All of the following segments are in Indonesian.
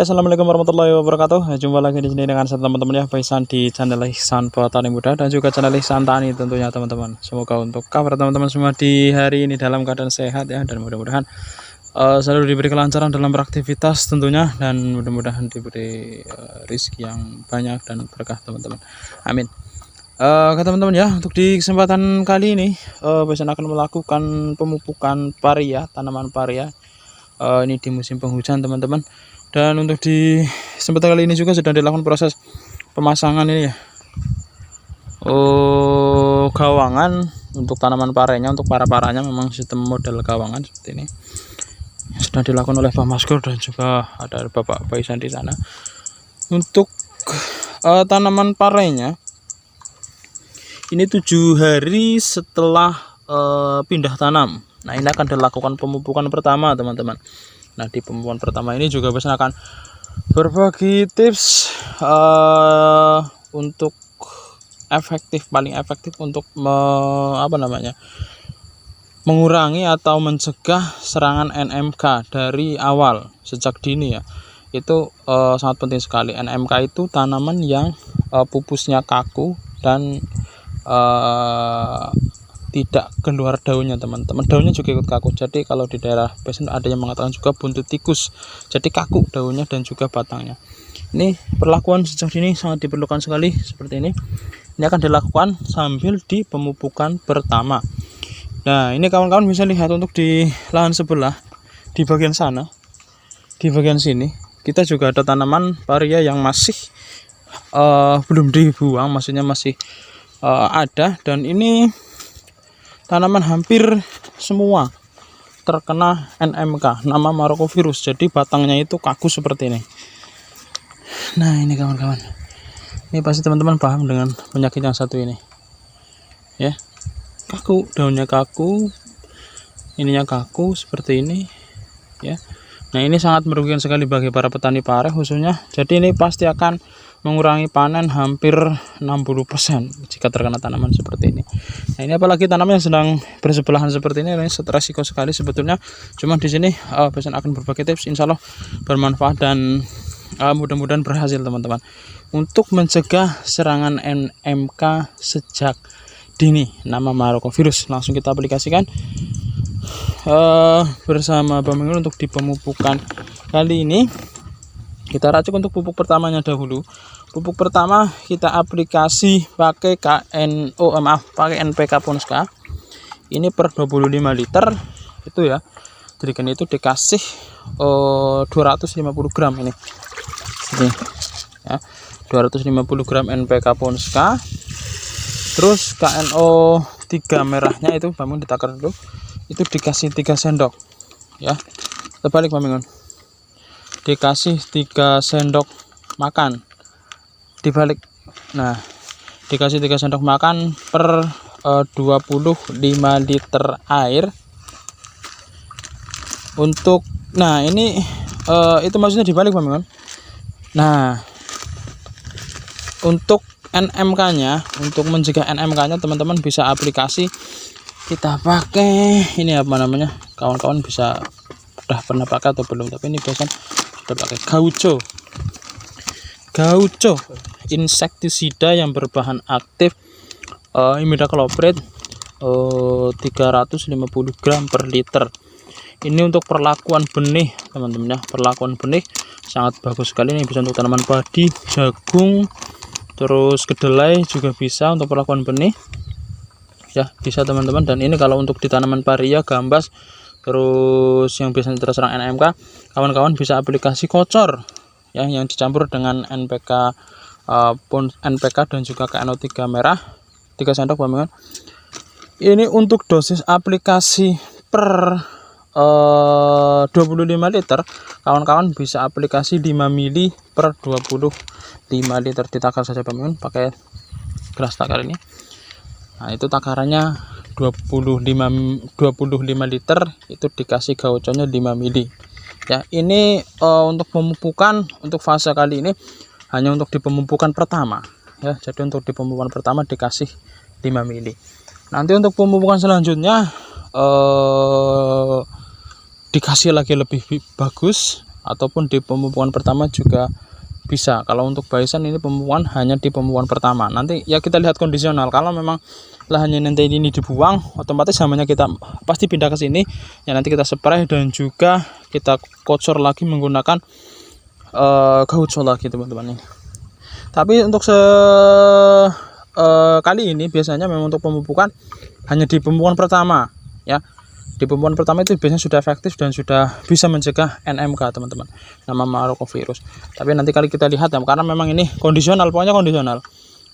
Oke, assalamualaikum warahmatullahi wabarakatuh. Jumpa lagi di sini dengan saya teman-teman ya, Paisan di channel Ihsan Petani Muda dan juga channel Ihsan Tani tentunya teman-teman. Semoga untuk kabar teman-teman semua di hari ini dalam keadaan sehat ya, dan mudah-mudahan selalu diberi kelancaran dalam beraktivitas tentunya, dan mudah-mudahan diberi rezeki yang banyak dan berkah teman-teman. Amin. Oke teman-teman ya, untuk di kesempatan kali ini Paisan akan melakukan pemupukan paria, tanaman paria. Ini di musim penghujan teman-teman. Dan untuk di kesempatan kali ini juga sedang dilakukan proses pemasangan ini ya, gawangan untuk tanaman parenya, untuk paranya memang sistem model gawangan seperti ini sedang dilakukan oleh Pak Maskur dan juga ada Bapak Paisan di sana. Untuk tanaman parenya ini 7 hari setelah pindah tanam. Nah, ini akan dilakukan pemupukan pertama teman-teman. Nah, di pemupukan pertama ini juga Paisan akan berbagi tips untuk paling efektif untuk mengurangi atau mencegah serangan NMK dari awal sejak dini ya. Itu sangat penting sekali. NMK itu tanaman yang pupusnya kaku dan tidak keluar daunnya teman-teman. Daunnya juga ikut kaku. Jadi kalau di daerah Paisan ada yang mengatakan juga buntut tikus. Jadi kaku daunnya dan juga batangnya. Ini perlakuan sejak ini sangat diperlukan sekali seperti ini. Ini akan dilakukan sambil di pemupukan pertama. Nah, ini kawan-kawan bisa lihat untuk di lahan sebelah, di bagian sana, di bagian sini kita juga ada tanaman paria yang masih belum dibuang, maksudnya masih ada, dan ini tanaman hampir semua terkena NMK, nama Marokovirus. Jadi batangnya itu kaku seperti ini. Nah, ini kawan-kawan, ini pasti teman-teman paham dengan penyakit yang satu ini ya. Kaku, daunnya kaku, ininya kaku seperti ini ya. Nah, ini sangat merugikan sekali bagi para petani pare khususnya. Jadi ini pasti akan mengurangi panen hampir 60% jika terkena tanaman seperti ini. Nah, ini apalagi tanaman yang sedang bersebelahan seperti ini resiko sekali sebetulnya. Cuma di sini Paisan akan berbagi tips, insya Allah bermanfaat dan mudah-mudahan berhasil teman-teman untuk mencegah serangan NMK sejak dini, nama Marokovirus. Langsung kita aplikasikan bersama Bang Minggu untuk di pemupukan kali ini. Kita racik untuk pupuk pertamanya dahulu. Pupuk pertama kita aplikasi pakai pakai NPK Ponska. Ini per 25 liter itu ya. Jadikan itu dikasih 250 gram ini. Ya, 250 gram NPK Ponska. Terus KNO 3 merahnya itu bangun ditakar dulu. Itu dikasih 3 sendok ya. Terbalik bangun. Dikasih 3 sendok makan dibalik. Nah, dikasih 3 sendok makan per 25 liter air untuk, nah ini itu maksudnya dibalik teman-teman. Nah, untuk NMK nya, untuk mencegah NMK nya teman-teman bisa aplikasi, kita pakai ini apa namanya, kawan-kawan bisa udah pernah pakai atau belum, tapi ini biasanya sudah pakai Gaucho insektisida yang berbahan aktif imidacloprid 350 gram per liter. Ini untuk perlakuan benih teman-teman ya, perlakuan benih sangat bagus sekali. Ini bisa untuk tanaman padi, jagung, terus kedelai juga bisa untuk perlakuan benih ya, bisa teman-teman. Dan ini kalau untuk di tanaman paria, gambas, terus yang biasanya terserang NMK, kawan-kawan bisa aplikasi kocor ya, yang dicampur dengan NPK dan juga KNO 3 merah 3 sendok teman-teman. Ini untuk dosis aplikasi per 25 liter, kawan-kawan bisa aplikasi 5 mili per 25 liter. Ditakar saja teman-teman pakai gelas takar ini. Nah, itu takarannya 25 liter, itu dikasih gauconya 5 mili ya. Ini untuk pemupukan untuk fase kali ini hanya untuk di pemupukan pertama ya. Jadi untuk di pemupukan pertama dikasih 5 mili. Nanti untuk pemupukan selanjutnya dikasih lagi lebih bagus ataupun di pemupukan pertama juga bisa. Kalau untuk baisan ini pemupukan hanya di pemupukan pertama. Nanti ya kita lihat kondisional. Kalau memang lahannya nanti ini dibuang, otomatis hamanya kita pasti pindah ke sini. Ya nanti kita spray dan juga kita kocor lagi menggunakan gaucho lagi teman-teman ini. Tapi untuk kali ini biasanya memang untuk pemupukan hanya di pemupukan pertama ya. Di pemupukan pertama itu biasanya sudah efektif dan sudah bisa mencegah NMK teman-teman, nama Marokovirus. Tapi nanti kali kita lihat ya, karena memang ini kondisional, pokoknya kondisional.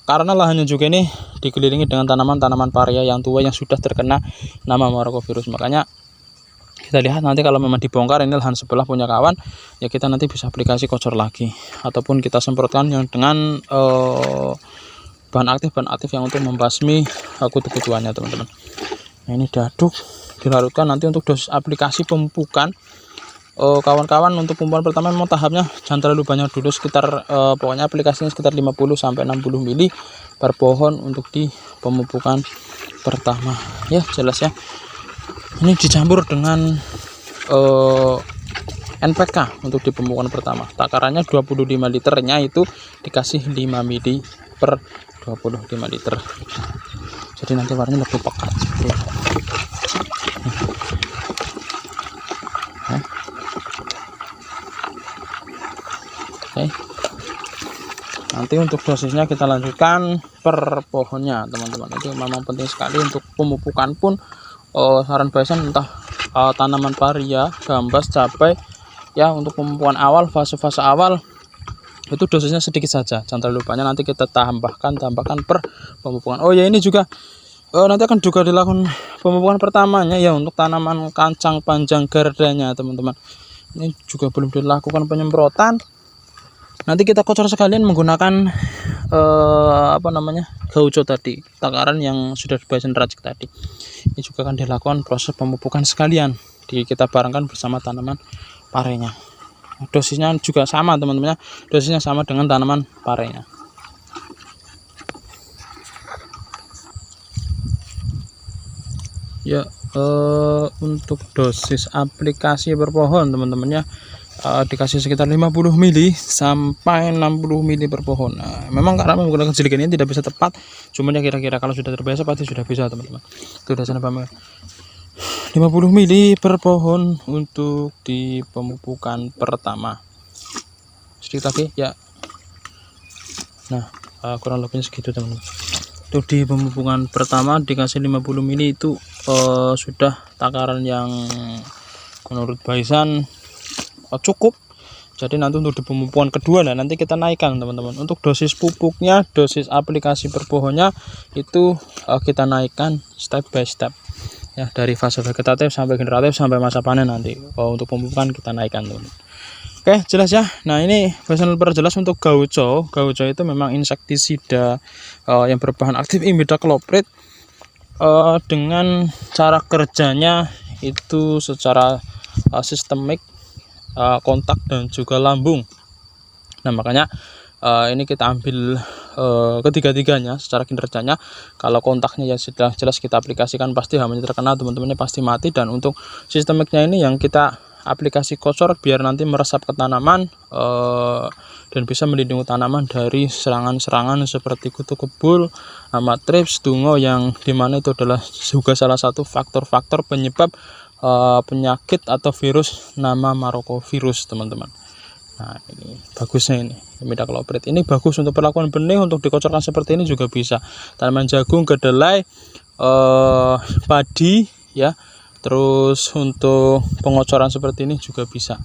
Karena lahannya juga ini dikelilingi dengan tanaman-tanaman paria yang tua yang sudah terkena nama Marokovirus. Makanya kita lihat nanti kalau memang dibongkar ini lahan sebelah punya kawan, ya kita nanti bisa aplikasi kocor lagi ataupun kita semprotkan yang dengan bahan aktif yang untuk membasmi kutu-kutuannya teman-teman. Nah, ini diaduk, dilarutkan. Nanti untuk dosis aplikasi pemupukan kawan-kawan untuk pemupukan pertama memang tahapnya jangan terlalu banyak dulu, sekitar pokoknya aplikasinya sekitar 50 sampai 60 mili per pohon untuk di pemupukan pertama ya, jelas ya. Ini dicampur dengan NPK untuk di pemupukan pertama. Takarannya 25 liternya itu dikasih 5 mili per 25 liter. Jadi nanti warnanya lebih pekat seperti itu. Oke. Nanti untuk dosisnya kita lanjutkan per pohonnya teman-teman. Itu memang penting sekali untuk pemupukan pun. Saran baisan entah tanaman paria, gambas, cabai ya, untuk pemupukan awal, fase-fase awal itu dosisnya sedikit saja, jangan terlalu banyak. Nanti kita tambahkan per pemupukan. Oh ya, ini juga nanti akan juga dilakukan pemupukan pertamanya ya untuk tanaman kacang panjang gardanya teman-teman. Ini juga belum dilakukan penyemprotan. Nanti kita kocor sekalian menggunakan gaucho tadi, takaran yang sudah dibaisan racik tadi. Ini juga akan dilakukan proses pemupukan sekalian, kita barengkan bersama tanaman parenya. Dosisnya juga sama teman-teman, dosisnya sama dengan tanaman parenya. Ya, untuk dosis aplikasi per pohon teman-teman ya, dikasih sekitar 50 mili sampai 60 mili per pohon. Nah, memang karena menggunakan silikon ini tidak bisa tepat, cuman ya kira-kira kalau sudah terbiasa pasti sudah bisa teman-teman. Itu udah sana pamer 50 mili per pohon untuk di pemupukan pertama. Sedikit lagi ya. Nah, kurang lebihnya segitu teman-teman. Untuk di pemupukan pertama dikasih 50 mili itu sudah takaran yang menurut baisan cukup. Jadi nanti untuk di pemupukan kedua, nah nanti kita naikkan teman-teman. Untuk dosis pupuknya, dosis aplikasi per pohonnya itu kita naikkan step by step ya, dari fase vegetatif sampai generatif sampai masa panen nanti. Untuk pemupukan kita naikkan teman-teman. Oke, jelas ya. Nah, ini baisan perjelas untuk gaucho. Gaucho itu memang insektisida yang berbahan aktif imidacloprid. Dengan cara kerjanya itu secara sistemik, kontak dan juga lambung. Nah, makanya ini kita ambil ketiga-tiganya secara kinerjanya. Kalau kontaknya ya sudah jelas kita aplikasikan pasti hamanya terkena teman-temannya pasti mati. Dan untuk sistemiknya ini yang kita aplikasi kocor biar nanti meresap ke tanaman dan bisa melindungi tanaman dari serangan-serangan seperti kutu kebul, hama trips, dungo, yang dimana itu adalah juga salah satu faktor-faktor penyebab penyakit atau virus nama Marokovirus teman-teman. Nah, ini bagusnya ini imidacloprid ini bagus untuk perlakuan benih, untuk dikocorkan seperti ini juga bisa tanaman jagung, kedelai, padi ya. Terus untuk pengocoran seperti ini juga bisa.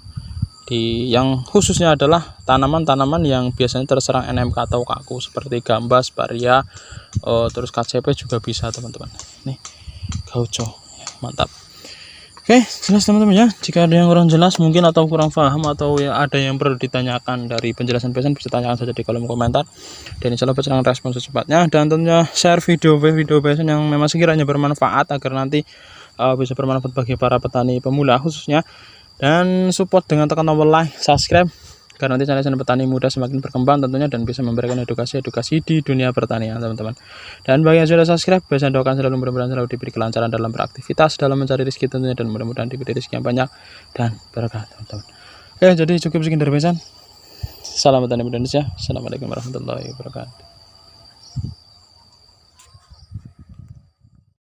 Yang khususnya adalah tanaman-tanaman yang biasanya terserang NMK atau kaku seperti gambas, paria, terus KCP juga bisa teman-teman. Nih gaucho, mantap. Oke, jelas teman-teman ya. Jika ada yang kurang jelas mungkin atau kurang paham atau ya ada yang perlu ditanyakan dari penjelasan baisan, bisa tanyakan saja di kolom komentar. Dan insya Allah baisan akan respon secepatnya. Dan tentunya share video baisan yang memang sekiranya bermanfaat agar nanti bisa bermanfaat bagi para petani pemula khususnya. Dan support dengan tekan tombol like, subscribe, karena nanti channel petani muda semakin berkembang tentunya dan bisa memberikan edukasi di dunia pertanian teman-teman. Dan bagi yang sudah subscribe, biasa doakan selalu mudah-mudahan selalu diberi kelancaran dalam beraktivitas, dalam mencari rezeki tentunya, dan mudah-mudahan diberi rezeki yang banyak dan berkah teman-teman. Oke, jadi cukup sekian dari pesan. Salam petani Indonesia. Assalamualaikum warahmatullahi wabarakatuh.